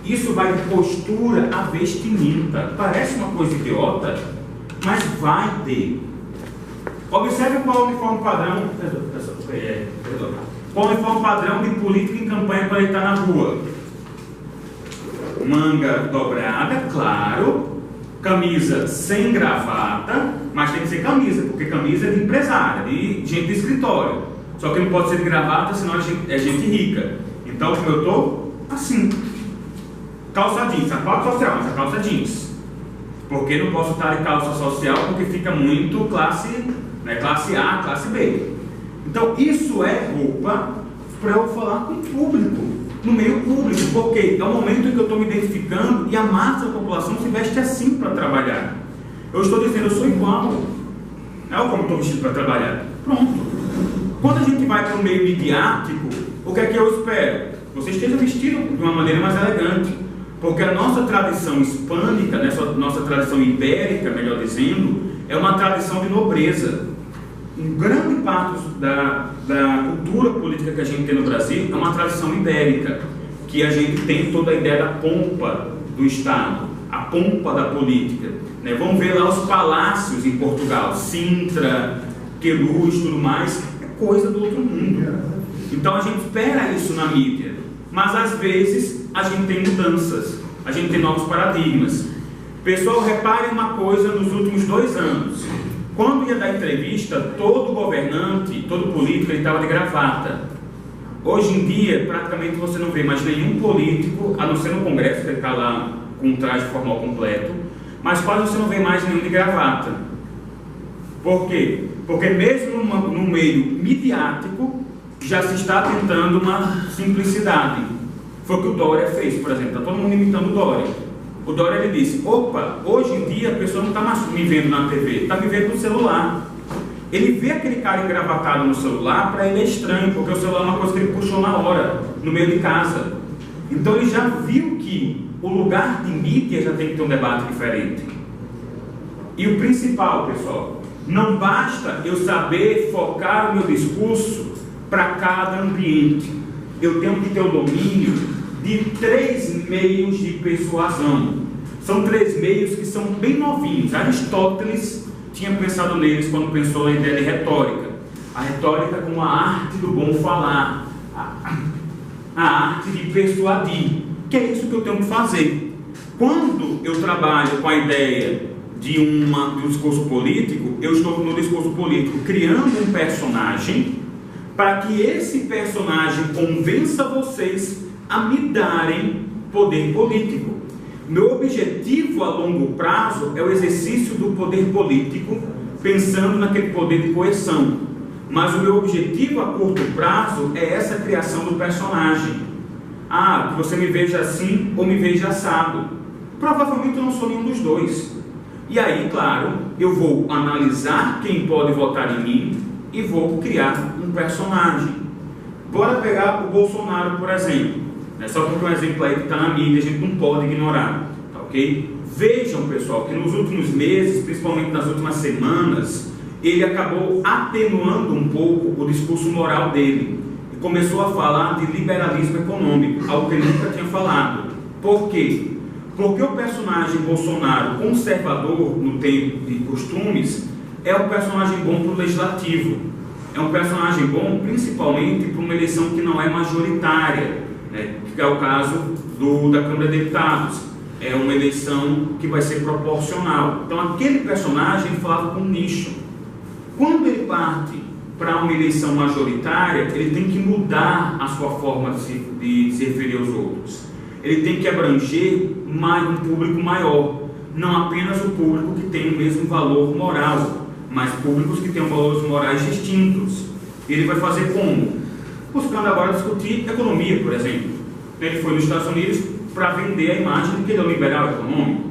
Isso vai de postura a vestimenta. Parece uma coisa idiota, mas vai ter. Observe qual é o uniforme padrão. Qual é o uniforme padrão de político em campanha para ele estar na rua? Manga dobrada, claro. Camisa sem gravata, mas tem que ser camisa, porque camisa é de empresária, de gente de escritório. Só que não pode ser de gravata, senão é gente rica. Então eu estou assim. Calça jeans, sapato social, mas a calça jeans. Porque não posso estar de calça social, porque fica muito classe A, classe B. Então isso é roupa para eu falar com o público, no meio público, porque é o momento em que eu estou me identificando e a massa da população se veste assim para trabalhar. Eu estou dizendo, eu sou igual. É como estou vestido para trabalhar. Pronto. Quando a gente vai para o meio midiático, o que é que eu espero? Você esteja vestido de uma maneira mais elegante. Porque a nossa tradição hispânica, nossa tradição ibérica, melhor dizendo, é uma tradição de nobreza. Grande parte da cultura política que a gente tem no Brasil é uma tradição ibérica, que a gente tem toda a ideia da pompa do Estado, a pompa da política. Né? Vamos ver lá os palácios em Portugal, Sintra, Queluz, tudo mais, é coisa do outro mundo. Então a gente espera isso na mídia, mas às vezes a gente tem mudanças, a gente tem novos paradigmas. Pessoal, reparem uma coisa nos últimos 2 anos. Quando ia dar entrevista, todo governante, todo político, ele estava de gravata. Hoje em dia, praticamente você não vê mais nenhum político, a não ser no Congresso, que ele está lá com um traje formal completo, mas quase você não vê mais nenhum de gravata. Por quê? Porque mesmo no meio midiático, já se está tentando uma simplicidade. Foi o que o Dória fez, por exemplo. Está todo mundo imitando o Dória. O Dória, ele disse, opa, hoje em dia a pessoa não está mais me vendo na TV, está me vendo no celular. Ele vê aquele cara engravatado no celular, para ele é estranho, porque o celular é uma coisa que ele puxou na hora, no meio de casa. Então ele já viu que o lugar de mídia já tem que ter um debate diferente. E o principal, pessoal, não basta eu saber focar o meu discurso para cada ambiente. Eu tenho que ter o domínio de 3 meios de persuasão. São 3 meios que são bem novinhos. Aristóteles tinha pensado neles quando pensou na ideia de retórica. A retórica como a arte do bom falar, a arte de persuadir, que é isso que eu tenho que fazer. Quando eu trabalho com a ideia de um discurso político, eu estou no discurso político criando um personagem para que esse personagem convença vocês a me darem poder político. Meu objetivo a longo prazo é o exercício do poder político, pensando naquele poder de coerção. Mas o meu objetivo a curto prazo é essa criação do personagem. Que você me veja assim ou me veja assado. Provavelmente eu não sou nenhum dos dois. E aí, claro, eu vou analisar quem pode votar em mim e vou criar um personagem. Bora pegar o Bolsonaro, por exemplo. Só porque um exemplo aí que está na mídia, a gente não pode ignorar, tá ok? Vejam, pessoal, que nos últimos meses, principalmente nas últimas semanas, ele acabou atenuando um pouco o discurso moral dele e começou a falar de liberalismo econômico, algo que ele nunca tinha falado. Por quê? Porque o personagem Bolsonaro, conservador no tempo de costumes, é um personagem bom para o legislativo. É um personagem bom principalmente para uma eleição que não é majoritária, que é o caso da Câmara de Deputados. É uma eleição que vai ser proporcional. Então aquele personagem falava com um nicho. Quando ele parte para uma eleição majoritária, ele tem que mudar a sua forma de se referir aos outros. Ele tem que abranger um público maior, não apenas o público que tem o mesmo valor moral, mas públicos que têm valores morais distintos. Ele vai fazer como? Buscando agora discutir economia, por exemplo. Ele foi nos Estados Unidos para vender a imagem de que ele é um liberal econômico.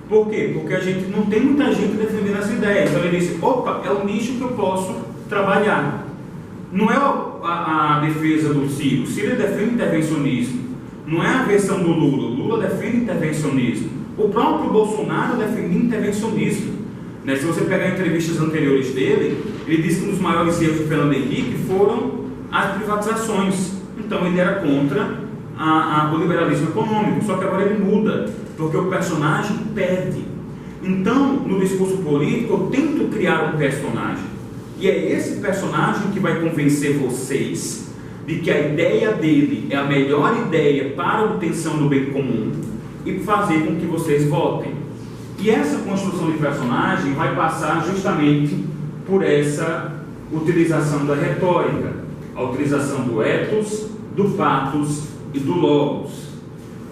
Por quê? Porque a gente não tem muita gente defendendo essa ideia. Então ele disse, opa, é um nicho que eu posso trabalhar. Não é a defesa do Ciro. O Ciro defende intervencionismo. Não é a versão do Lula. O Lula defende intervencionismo. O próprio Bolsonaro defende intervencionismo. Se você pegar entrevistas anteriores dele, ele disse que um dos maiores erros de Fernando Henrique foram as privatizações. Então ele era contra o liberalismo econômico, só que agora ele muda, porque o personagem pede. Então, no discurso político, eu tento criar um personagem, e é esse personagem que vai convencer vocês de que a ideia dele é a melhor ideia para a obtenção do bem comum e fazer com que vocês votem. E essa construção de personagem vai passar justamente por essa utilização da retórica, a utilização do ethos, do pathos e do logos.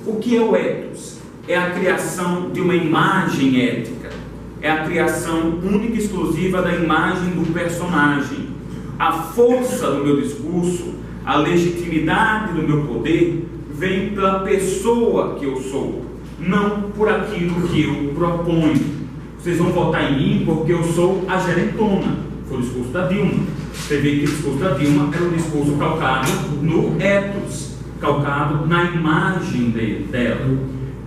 O que é o ethos? É a criação de uma imagem ética, é a criação única e exclusiva da imagem do personagem. A força do meu discurso, a legitimidade do meu poder vem pela pessoa que eu sou, não por aquilo que eu proponho. Vocês vão votar em mim porque eu sou a gerentona. Foi o discurso da Dilma. Você vê que o discurso da Dilma era um discurso calcado no ethos, calcado na imagem dela.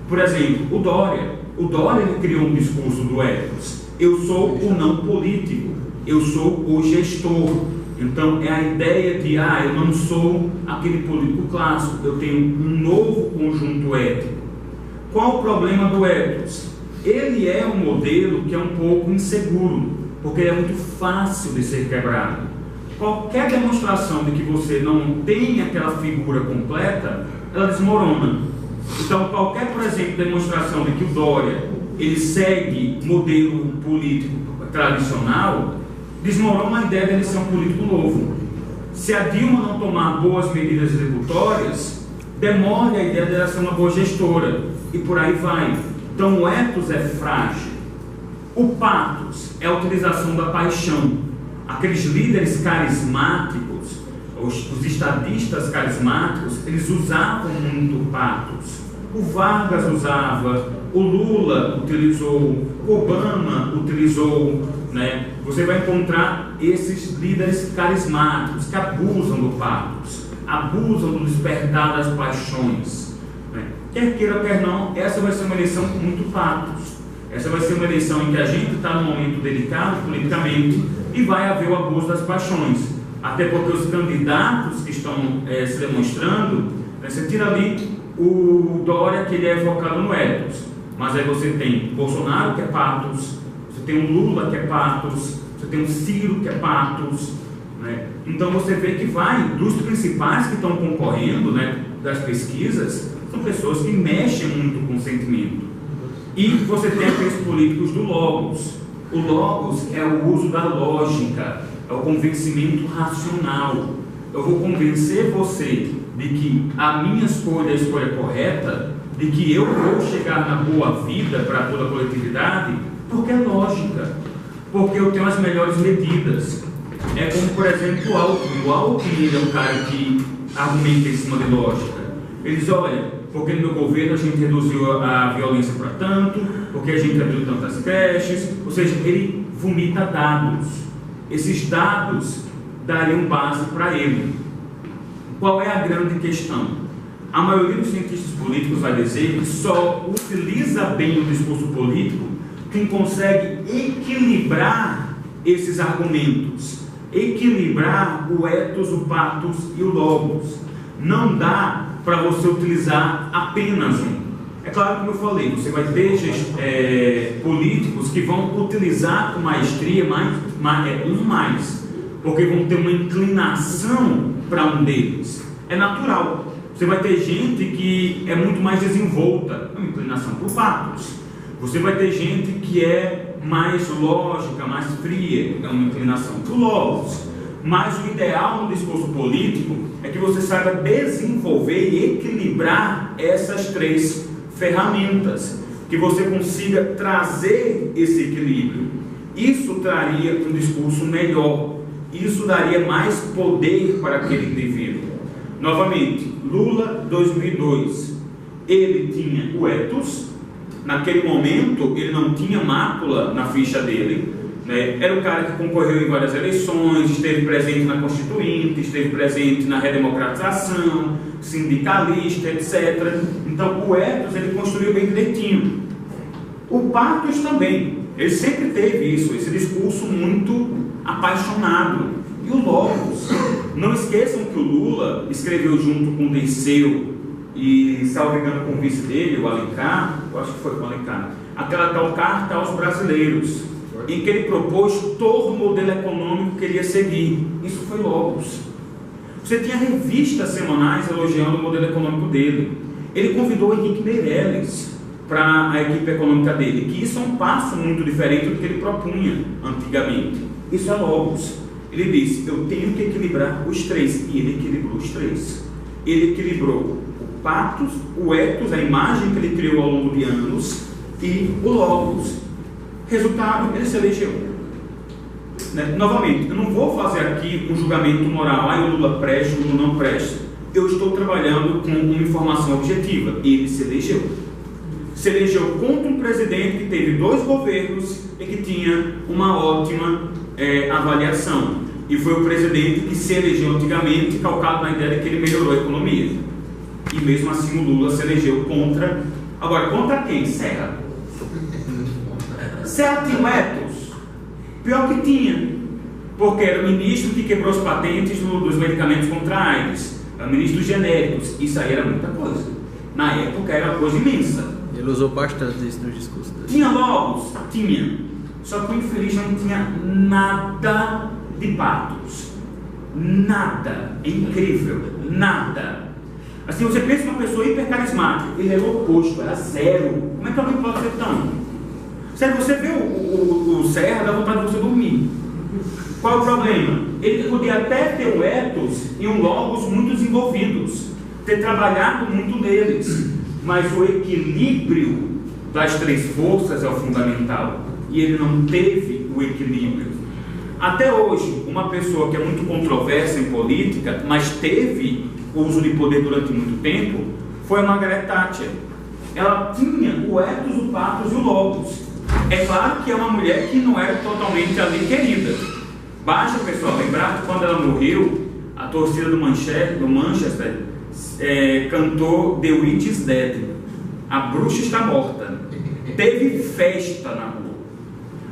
Por exemplo, o Dória ele criou um discurso do ethos. Eu sou o não político, eu sou o gestor. Então é a ideia de, eu não sou aquele político clássico, eu tenho um novo conjunto ético. Qual o problema do ethos? Ele é um modelo que é um pouco inseguro, porque ele é muito fácil de ser quebrado. Qualquer demonstração de que você não tem aquela figura completa, ela desmorona. Então, qualquer, por exemplo, demonstração de que o Dória ele segue modelo político tradicional, desmorona a ideia dele ser um político novo. Se a Dilma não tomar boas medidas executórias, demora a ideia dela ser uma boa gestora, e por aí vai. Então, o ethos é frágil. O pathos é a utilização da paixão. Aqueles líderes carismáticos, os estadistas carismáticos, eles usavam muito o pathos. O Vargas usava, o Lula utilizou, o Obama utilizou, né? Você vai encontrar esses líderes carismáticos que abusam do pathos, abusam do despertar das paixões, né? Quer queira, quer não, essa vai ser uma eleição com muito pathos. Essa vai ser uma eleição em que a gente está num momento delicado politicamente e vai haver o abuso das paixões. Até porque os candidatos que estão se demonstrando, né, você tira ali o Dória, que ele é focado no ethos, mas aí você tem Bolsonaro, que é pathos, você tem o Lula, que é pathos, você tem o Ciro, que é pathos, né? Então você vê que vai, dos principais que estão concorrendo, né, das pesquisas, são pessoas que mexem muito com o sentimento. E você tem aqueles políticos do logos. O logos é o uso da lógica, é o convencimento racional. Eu vou convencer você de que a minha escolha é a escolha correta, de que eu vou chegar na boa vida para toda a coletividade, porque é lógica, porque eu tenho as melhores medidas. É como, por exemplo, o Alckmin. O Alckmin é um cara que argumenta em cima de lógica. Ele diz, olha, porque no meu governo a gente reduziu a violência para tanto, porque a gente abriu tantas creches, ou seja, ele vomita dados. Esses dados dariam base para ele. Qual é a grande questão? A maioria dos cientistas políticos vai dizer que só utiliza bem o discurso político quem consegue equilibrar esses argumentos, equilibrar o ethos, o pathos e o logos. Não dá para você utilizar apenas um. É claro, como eu falei, você vai ter políticos que vão utilizar com maestria mais, porque vão ter uma inclinação para um deles. É natural. Você vai ter gente que é muito mais desenvolta, uma inclinação para o pathos. Você vai ter gente que é mais lógica, mais fria, é uma inclinação para o logos. Mas o ideal no discurso político é que você saiba desenvolver e equilibrar essas três ferramentas, que você consiga trazer esse equilíbrio. Isso traria um discurso melhor, isso daria mais poder para aquele indivíduo. Novamente, Lula 2002, ele tinha o ethos, naquele momento ele não tinha mácula na ficha dele, né? Era o cara que concorreu em várias eleições, esteve presente na Constituinte, esteve presente na redemocratização, sindicalista, etc. Então o ethos ele construiu bem direitinho. O pathos também, ele sempre teve isso, esse discurso muito apaixonado. E o logos, não esqueçam que o Lula escreveu junto com o Dirceu e, salvo engano, com o vice dele, o Alencar, eu acho que foi com o Alencar, aquela tal Carta aos Brasileiros, em que ele propôs todo o modelo econômico que ele ia seguir. Isso foi Logos. Você tinha revistas semanais elogiando o modelo econômico dele. Ele convidou o Henrique Meirelles para a equipe econômica dele, que isso é um passo muito diferente do que ele propunha antigamente. Isso é Logos. Ele disse, eu tenho que equilibrar os três, e ele equilibrou os três. Ele equilibrou o pathos, o ethos, a imagem que ele criou ao longo de anos, e o Logos. Resultado, ele se elegeu. Novamente, eu não vou fazer aqui um julgamento moral, o Lula presta, o Lula não presta. Eu estou trabalhando com uma informação objetiva. Ele se elegeu. Se elegeu contra um presidente que teve 2 governos e que tinha uma ótima avaliação. E foi o presidente que se elegeu antigamente, calcado na ideia de que ele melhorou a economia. E mesmo assim o Lula se elegeu contra... Agora, contra quem? Serra. Serra tinha um ethos. Pior que tinha. Porque era o ministro que quebrou as patentes dos medicamentos contra a AIDS. Era o ministro dos genéricos. Isso aí era muita coisa. Na época era uma coisa imensa. Ele usou bastante isso no discurso dele. Tinha Logos? Tinha. Só que o infeliz não tinha nada de pathos. Nada. É incrível. Nada. Assim, você pensa em uma pessoa hipercarismática. Ele era o oposto, era zero. Como é que alguém pode ser tão? Sério, você vê o Serra, dá vontade de você dormir. Qual é o problema? Ele podia até ter um ethos e um Logos muito desenvolvidos, ter trabalhado muito neles, mas o equilíbrio das 3 forças é o fundamental, e ele não teve o equilíbrio. Até hoje, uma pessoa que é muito controversa em política, mas teve o uso de poder durante muito tempo, foi a Margaret Thatcher. Ela tinha o ethos, o pathos e o Logos. É claro que é uma mulher que não era totalmente ali querida. Basta, pessoal, lembrar que quando ela morreu, a torcida do Manchester cantou The Witch is Dead. A bruxa está morta. Teve festa na rua.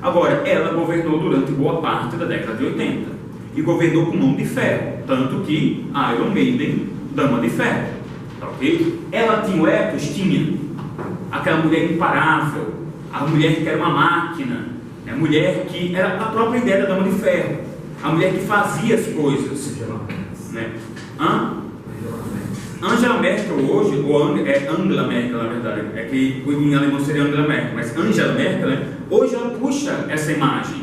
Agora, ela governou durante boa parte da década de 80. E governou com mão de ferro. Tanto que Iron Maiden, dama de ferro. Tá ok? Ela tinha o ethos? Tinha. Aquela mulher imparável. A mulher que era uma máquina, a mulher que era a própria ideia da dama de ferro, a mulher que fazia as coisas, né? Angela Merkel hoje, ou Angela Merkel na verdade, é que em alemão seria Angela Merkel, mas Angela Merkel, né? Hoje ela puxa essa imagem.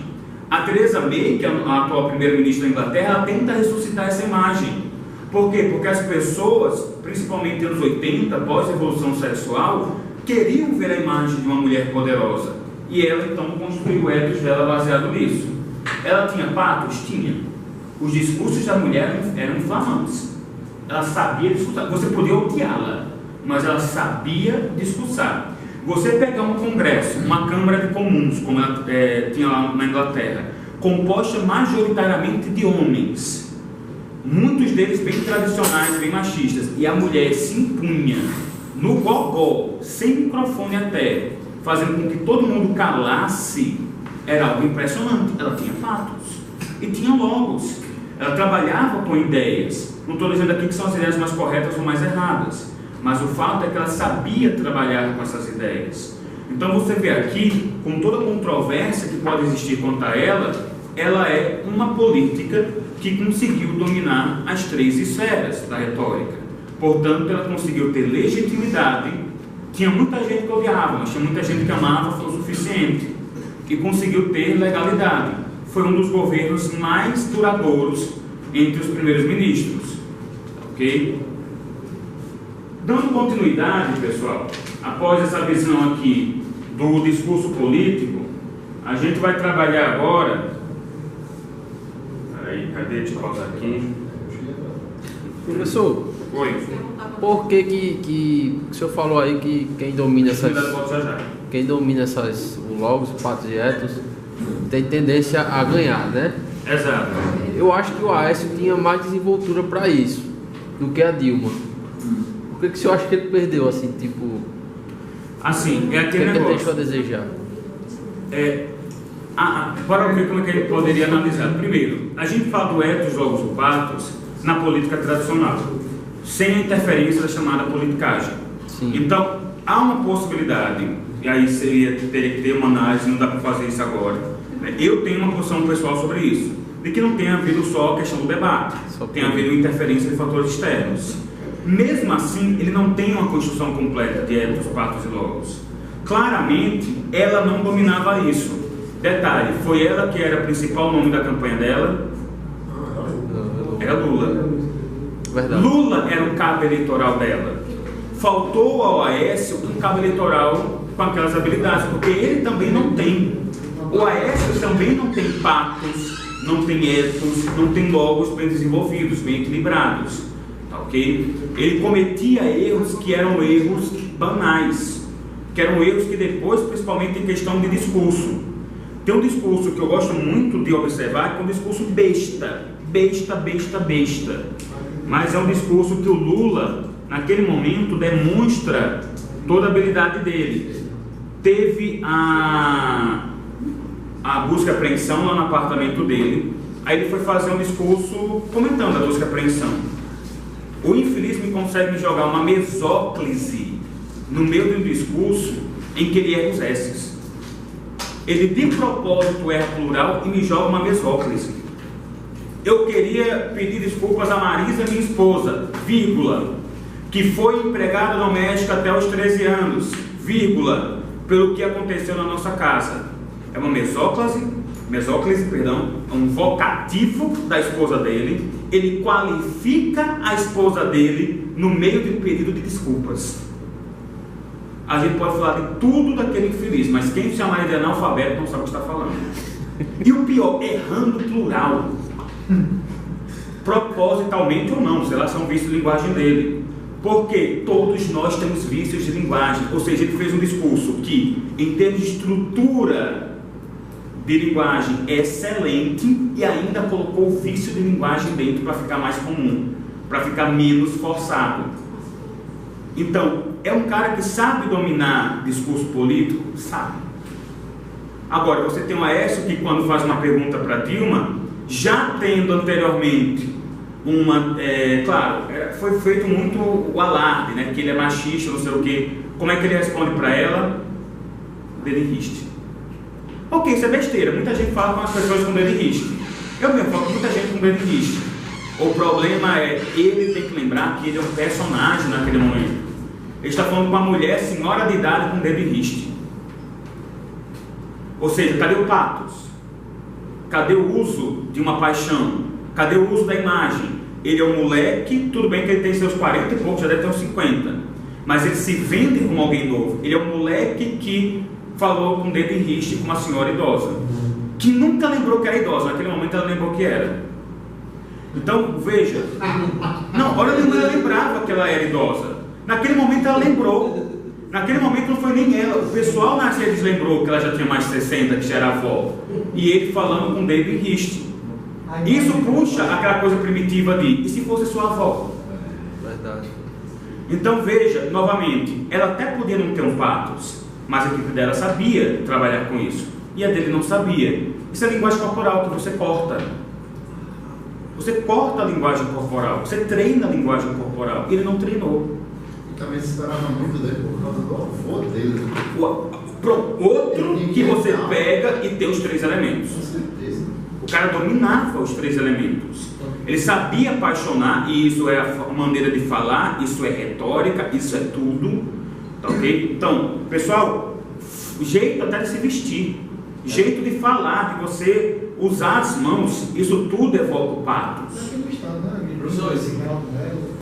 A Theresa May, que é a atual primeira-ministra da Inglaterra, ela tenta ressuscitar essa imagem. Por quê? Porque as pessoas, principalmente nos anos 80, pós-revolução sexual, queriam ver a imagem de uma mulher poderosa, e ela então construiu o ethos dela baseado nisso. Ela tinha pathos? Tinha. Os discursos da mulher eram inflamantes. Ela sabia discursar. Você podia odiá-la, mas ela sabia discursar. Você pegar um congresso, uma Câmara de Comuns, como ela tinha lá na Inglaterra, composta majoritariamente de homens, muitos deles bem tradicionais, bem machistas, e a mulher se impunha no gogó, sem microfone até, fazendo com que todo mundo calasse, era algo impressionante. Ela tinha pathos e tinha Logos. Ela trabalhava com ideias. Não estou dizendo aqui que são as ideias mais corretas ou mais erradas, mas o fato é que ela sabia trabalhar com essas ideias. Então você vê aqui, com toda a controvérsia que pode existir contra ela, ela é uma política que conseguiu dominar as 3 esferas da retórica. Portanto, ela conseguiu ter legitimidade. Tinha muita gente que odiava, mas tinha muita gente que amava, foi o suficiente. E conseguiu ter legalidade. Foi um dos governos mais duradouros entre os primeiros ministros. Ok? Dando continuidade, pessoal, após essa visão aqui do discurso político, a gente vai trabalhar agora. Peraí, cadê? Deixa eu pausar aqui. Professor, oi. Por que o senhor falou aí que quem domina essas, o Logos, o pathos e ethos, tem tendência a ganhar, né? Exato. Eu acho que o Aécio tinha mais desenvoltura para isso do que a Dilma. Por que o senhor acha que ele perdeu, assim, tipo... Assim, é aquele negócio. O que ele deixou a desejar? Para ver como é que ele poderia analisar. Primeiro, a gente fala do ethos, Logos, o pathos na política tradicional. sem a interferência da chamada politicagem. Sim. Então, há uma possibilidade, e aí teria que ter uma análise, não dá para fazer isso agora, né? Eu tenho uma posição pessoal sobre isso, de que não tem havido só a questão do debate, tem havido interferência de fatores externos. Mesmo assim, ele não tem uma construção completa de etos, patos e logos. Claramente, ela não dominava isso. Detalhe, foi ela que era o principal nome da campanha dela? Era Lula. Verdade. Lula era o cabo eleitoral dela. Faltou ao Aécio um cabo eleitoral com aquelas habilidades, porque ele também não tem. O Aécio também não tem patos, não tem etos, não tem logos bem desenvolvidos, bem equilibrados. Tá, ok? Ele cometia erros que eram erros banais, que eram erros que depois, principalmente em questão de discurso. Tem um discurso que eu gosto muito de observar, que é um discurso besta. Mas é um discurso que o Lula, naquele momento, demonstra toda a habilidade dele. Teve a busca e apreensão lá no apartamento dele. Aí ele foi fazer um discurso comentando a busca e apreensão. O infeliz me consegue me jogar uma mesóclise no meio de um discurso em que ele erra os S's. Ele de propósito erra plural e me joga uma mesóclise. Eu queria pedir desculpas a Marisa, minha esposa, vírgula, que foi empregada doméstica até os 13 anos, vírgula, pelo que aconteceu na nossa casa. É uma mesóclise, é um vocativo da esposa dele. Ele qualifica a esposa dele no meio de um pedido de desculpas. A gente pode falar de tudo daquele infeliz, mas quem chamar ele de analfabeto não sabe o que está falando. E o pior, errando plural. Propositalmente ou não, sei lá, são vícios de linguagem dele. Porque todos nós temos vícios de linguagem. Ou seja, ele fez um discurso que, em termos de estrutura de linguagem, é excelente, e ainda colocou o vício de linguagem dentro para ficar mais comum, para ficar menos forçado. Então, é um cara que sabe dominar discurso político? Sabe. Agora, você tem o Aécio que, quando faz uma pergunta para Dilma, já tendo anteriormente claro, foi feito muito o alarde, né, que ele é machista, não sei o quê. Como é que ele responde para ela? Deliriste. Ok, isso é besteira. Muita gente fala com as pessoas com deliriste. Eu mesmo falo com muita gente com deliriste. O problema é, ele tem que lembrar que ele é um personagem naquele momento. Ele está falando com uma mulher, senhora de idade, com deliriste. Ou seja, cadê o patos? Cadê o uso de uma paixão? Cadê o uso da imagem? Ele é um moleque, tudo bem que ele tem seus 40 e poucos, já deve ter uns 50. Mas ele se vende como alguém novo. Ele é um moleque que falou com o dedo em riste com uma senhora idosa, que nunca lembrou que era idosa. Naquele momento ela lembrou que era. Então, veja. Não, olha, ela lembrava que ela era idosa. Naquele momento ela lembrou. Naquele momento não foi nem ela. O pessoal na rede lembrou que ela já tinha mais de 60, que já era avó. E ele falando com o dedo em riste. Isso puxa aquela coisa primitiva de, e se fosse sua avó? Verdade. Então veja, novamente, ela até podia não ter um patos, mas a equipe dela sabia trabalhar com isso. E a dele não sabia. Isso é linguagem corporal que você corta. Você corta a linguagem corporal, você treina a linguagem corporal. Ele não treinou. E também se esperava muito dele por causa do avô dele. Outro que você pega e tem os 3 elementos. Com certeza. O cara dominava os 3 elementos. Ele sabia apaixonar, e isso é a maneira de falar, isso é retórica, isso é tudo. Tá, ok? Então, pessoal, jeito até de se vestir, jeito de falar, de você usar as mãos, isso tudo evoca o patos. Professor, esse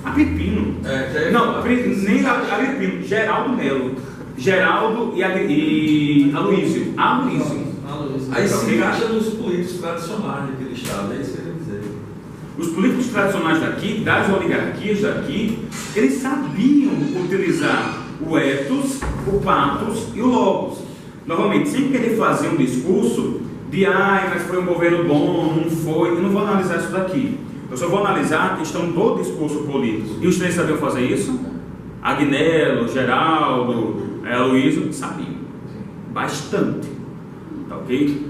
Agripino. Não, nem Agripino, Geraldo Melo. Geraldo e Aloísio. Aí se encaixa nos políticos tradicionais daquele estado, é isso que eu quero dizer. Os políticos tradicionais daqui, das oligarquias daqui, eles sabiam utilizar o ethos, o patos e o logos. Novamente, sem querer fazer um discurso de mas foi um governo bom, não foi, eu não vou analisar isso daqui. Eu só vou analisar a questão do discurso político. E os 3 sabiam fazer isso? Agnello, Geraldo, Aloísio, sabiam. Bastante. Tá, ok?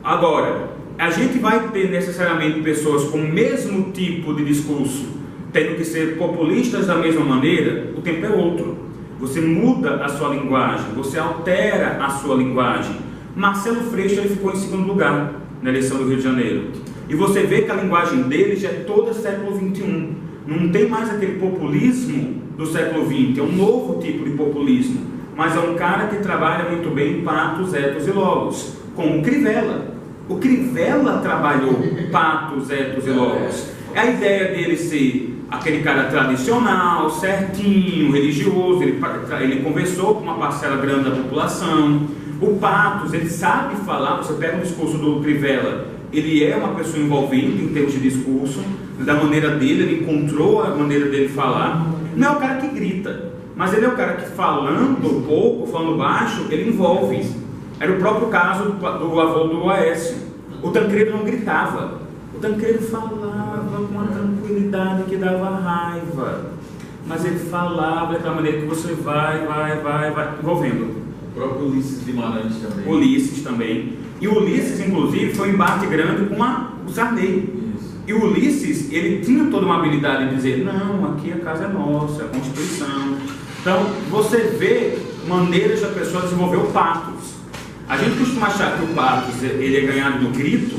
Agora, a gente vai ter necessariamente pessoas com o mesmo tipo de discurso tendo que ser populistas da mesma maneira, o tempo é outro. Você muda a sua linguagem, você altera a sua linguagem. Marcelo Freixo ele ficou em segundo lugar na eleição do Rio de Janeiro. E você vê que a linguagem dele já é toda século XXI. Não tem mais aquele populismo do século XX, é um novo tipo de populismo. Mas é um cara que trabalha muito bem patos, etos e logos, como o Crivella. O Crivella trabalhou patos, etos e logos. É a ideia dele ser aquele cara tradicional, certinho, religioso, ele conversou com uma parcela grande da população. O patos, ele sabe falar, você pega o discurso do Crivella, ele é uma pessoa envolvente em termos de discurso, da maneira dele, ele encontrou a maneira dele falar. Não é o cara que grita, mas ele é o cara que falando pouco, falando baixo, ele envolve. Era o próprio caso do avô do Aécio. O Tancredo não gritava, o Tancredo falava com uma tranquilidade que dava raiva, mas ele falava daquela maneira que você vai envolvendo. O próprio Ulisses Guimarães também. Ulisses também. E o Ulisses, inclusive, foi um embate grande com o Sarney. Isso. E o Ulisses, ele tinha toda uma habilidade de dizer, não, aqui a casa é nossa, é a Constituição. Então, você vê maneiras da pessoa desenvolver o patos. A gente costuma achar que o patos ele é ganhado no grito,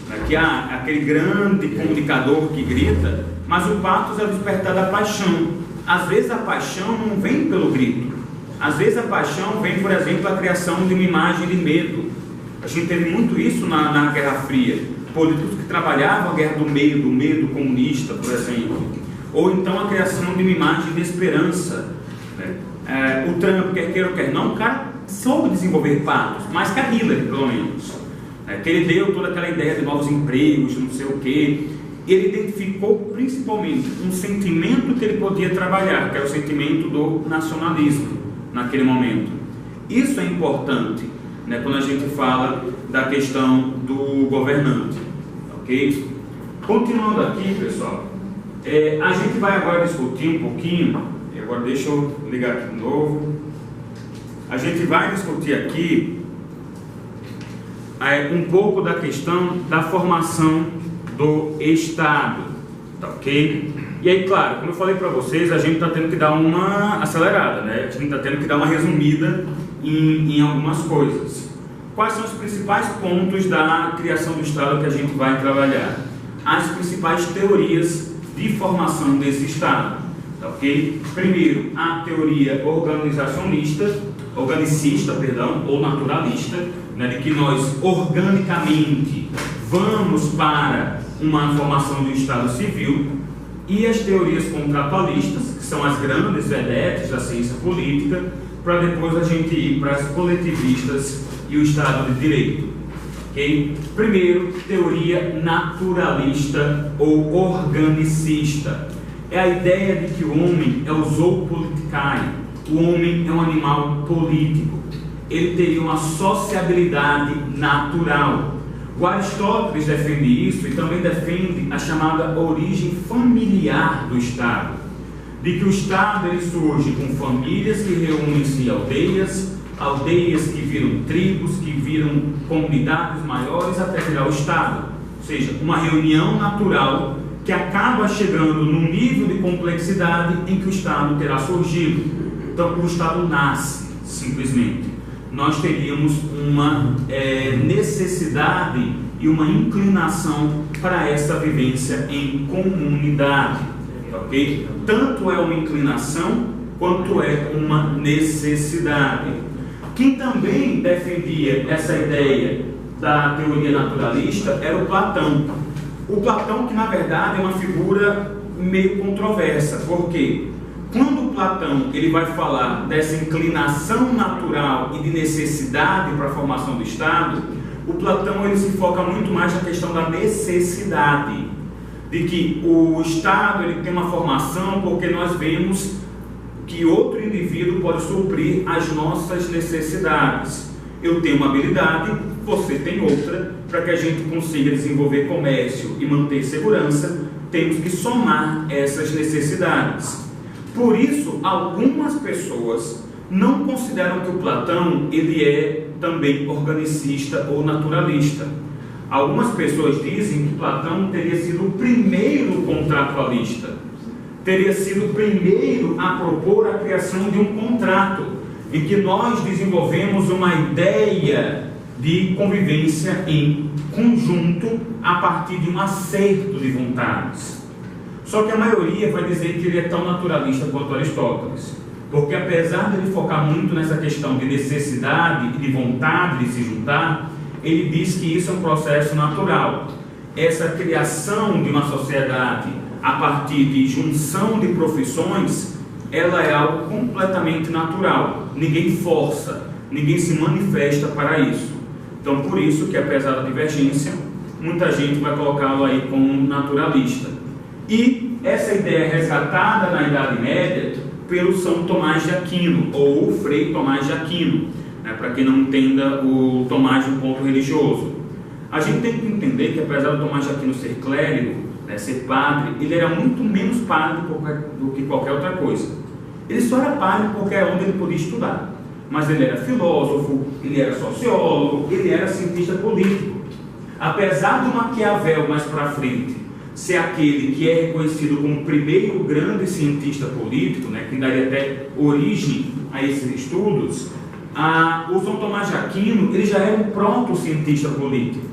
né, que há aquele grande comunicador que grita, mas o patos é o despertar da paixão. Às vezes a paixão não vem pelo grito. Às vezes a paixão vem, por exemplo, a criação de uma imagem de medo. A gente teve muito isso na Guerra Fria. Políticos que trabalhavam a guerra do medo comunista, por exemplo. Ou então a criação de uma imagem de esperança. Né? O Trump, quer queira ou quer não, o cara soube desenvolver patos, mais que a Hillary, pelo menos. Que ele deu toda aquela ideia de novos empregos, não sei o quê. Ele identificou principalmente um sentimento que ele podia trabalhar, que é o sentimento do nacionalismo, naquele momento. Isso é importante, né, quando a gente fala da questão do governante, ok? Continuando aqui, pessoal, a gente vai agora discutir um pouquinho, agora deixa eu ligar aqui de novo, a gente vai discutir aqui um pouco da questão da formação do Estado, tá ok? E aí, claro, como eu falei para vocês, a gente está tendo que dar uma acelerada, né? A gente está tendo que dar uma resumida em algumas coisas. Quais são os principais pontos da criação do Estado que a gente vai trabalhar? As principais teorias de formação desse Estado, tá ok? Primeiro, a teoria organicista, ou naturalista, né, de que nós organicamente vamos para uma formação do Estado civil, e as teorias contratualistas, que são as grandes vedetes da ciência política, para depois a gente ir para as coletivistas e o Estado de Direito. Okay? Primeiro, teoria naturalista ou organicista. É a ideia de que o homem é o zoopoliticae, o homem é um animal político. Ele teria uma sociabilidade natural. O Aristóteles defende isso e também defende a chamada origem familiar do Estado, de que o Estado ele surge com famílias que reúnem-se em aldeias que viram tribos, que viram comunidades maiores até virar o Estado, ou seja, uma reunião natural que acaba chegando num nível de complexidade em que o Estado terá surgido. Então o Estado nasce simplesmente. Nós teríamos uma necessidade e uma inclinação para essa vivência em comunidade, ok? Tanto é uma inclinação quanto é uma necessidade. Quem também defendia essa ideia da teoria naturalista era o Platão. O Platão, que na verdade é uma figura meio controversa, porque quando Platão ele vai falar dessa inclinação natural e de necessidade para a formação do Estado, o Platão ele se foca muito mais na questão da necessidade, de que o Estado ele tem uma formação porque nós vemos que outro indivíduo pode suprir as nossas necessidades. Eu tenho uma habilidade, você tem outra, para que a gente consiga desenvolver comércio e manter segurança, temos que somar essas necessidades. Por isso, algumas pessoas não consideram que o Platão ele é também organicista ou naturalista. Algumas pessoas dizem que Platão teria sido o primeiro contratualista. teria sido o primeiro a propor a criação de um contrato, em que nós desenvolvemos uma ideia de convivência em conjunto a partir de um acerto de vontades. Só que a maioria vai dizer que ele é tão naturalista quanto Aristóteles, porque apesar de ele focar muito nessa questão de necessidade e de vontade de se juntar, ele diz que isso é um processo natural. Essa criação de uma sociedade a partir de junção de profissões, ela é algo completamente natural. Ninguém força, ninguém se manifesta para isso. Então, por isso que, apesar da divergência, muita gente vai colocá-lo aí como naturalista. E essa ideia é resgatada na Idade Média pelo São Tomás de Aquino, ou o Frei Tomás de Aquino, né, para quem não entenda o Tomás de um ponto religioso. A gente tem que entender que, apesar do Tomás de Aquino ser clérigo, né, ser padre, ele era muito menos padre do que qualquer outra coisa. Ele só era padre porque era onde ele podia estudar. Mas ele era filósofo, ele era sociólogo, ele era cientista político. Apesar do Maquiavel mais para frente ser aquele que é reconhecido como o primeiro grande cientista político, né, que daria até origem a esses estudos, o São Tomás de Aquino ele já era um proto-cientista político.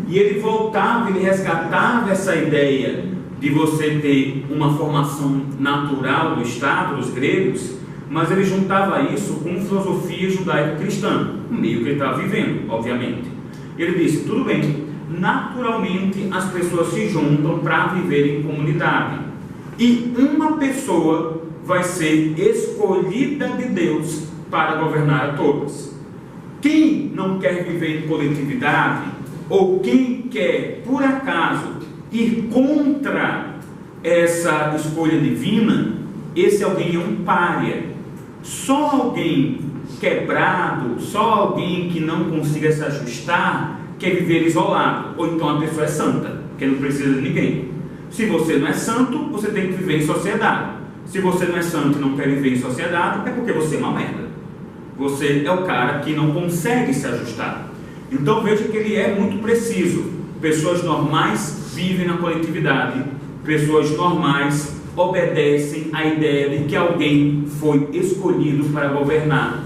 E ele voltava, ele resgatava essa ideia de você ter uma formação natural do Estado, dos gregos, mas ele juntava isso com filosofia judaico-cristã, no meio que ele estava vivendo, obviamente. Ele disse, tudo bem, naturalmente as pessoas se juntam para viver em comunidade, e uma pessoa vai ser escolhida de Deus para governar a todas. Quem não quer viver em coletividade, ou quem quer, por acaso, ir contra essa escolha divina, esse alguém é um pária. Só alguém quebrado, só alguém que não consiga se ajustar, quer viver isolado, ou então a pessoa é santa, que não precisa de ninguém. Se você não é santo, você tem que viver em sociedade. Se você não é santo e não quer viver em sociedade, é porque você é uma merda. Você é o cara que não consegue se ajustar. Então veja que ele é muito preciso. Pessoas normais vivem na coletividade, pessoas normais obedecem à ideia de que alguém foi escolhido para governar,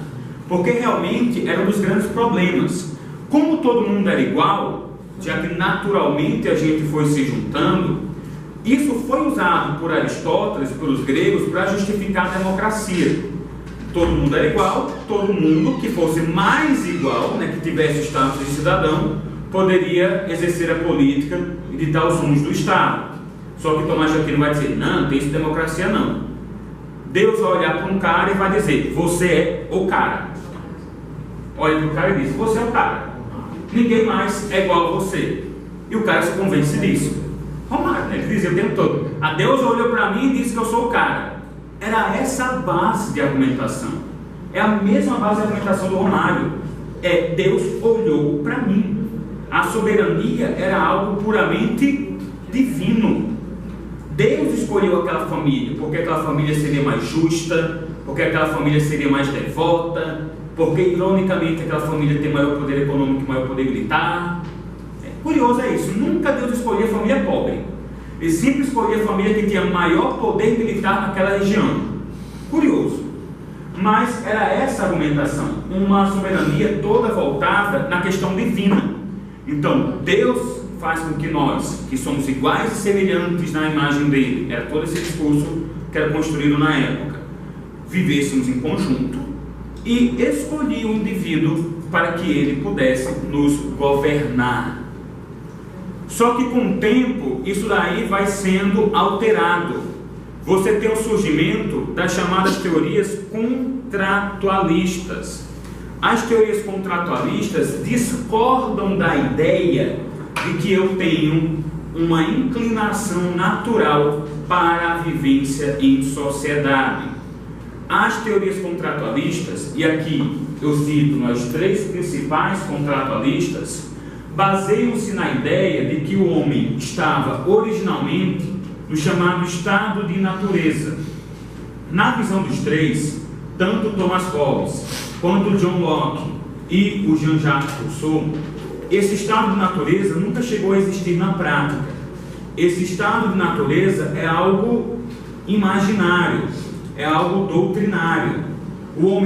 porque realmente era um dos grandes problemas. Como todo mundo era igual, já que naturalmente a gente foi se juntando, isso foi usado por Aristóteles, pelos gregos, para justificar a democracia. Todo mundo era igual, todo mundo que fosse mais igual, né, que tivesse o status de cidadão, poderia exercer a política e ditar os rumos do Estado. Só que Tomás de Aquino vai dizer, não tem isso de democracia não. Deus vai olhar para um cara e vai dizer, você é o cara. Olha para o cara e diz, você é o cara. Ninguém mais é igual a você. E o cara se convence disso. Romário, né? Ele dizia o tempo todo, a Deus olhou para mim e disse que eu sou o cara. Era essa a base de argumentação. É a mesma base de argumentação do Romário. Deus olhou para mim. A soberania era algo puramente divino. Deus escolheu aquela família, porque aquela família seria mais justa, porque aquela família seria mais devota, porque ironicamente aquela família tem maior poder econômico e maior poder militar. Curioso é isso, nunca Deus escolhia a família pobre. Ele sempre escolhia a família que tinha maior poder militar naquela região. Curioso. Mas era essa a argumentação, uma soberania toda voltada na questão divina. Então, Deus faz com que nós, que somos iguais e semelhantes na imagem dele, era todo esse discurso que era construído na época, vivêssemos em conjunto e escolhia um indivíduo para que ele pudesse nos governar. Só que com o tempo, isso daí vai sendo alterado. Você tem o surgimento das chamadas teorias contratualistas. As teorias contratualistas discordam da ideia de que eu tenho uma inclinação natural para a vivência em sociedade. As teorias contratualistas, e aqui eu cito as três principais contratualistas, baseiam-se na ideia de que o homem estava originalmente no chamado estado de natureza. Na visão dos três, tanto Thomas Hobbes quanto John Locke e o Jean-Jacques Rousseau, esse estado de natureza nunca chegou a existir na prática. Esse estado de natureza é algo imaginário, é algo doutrinário. O homem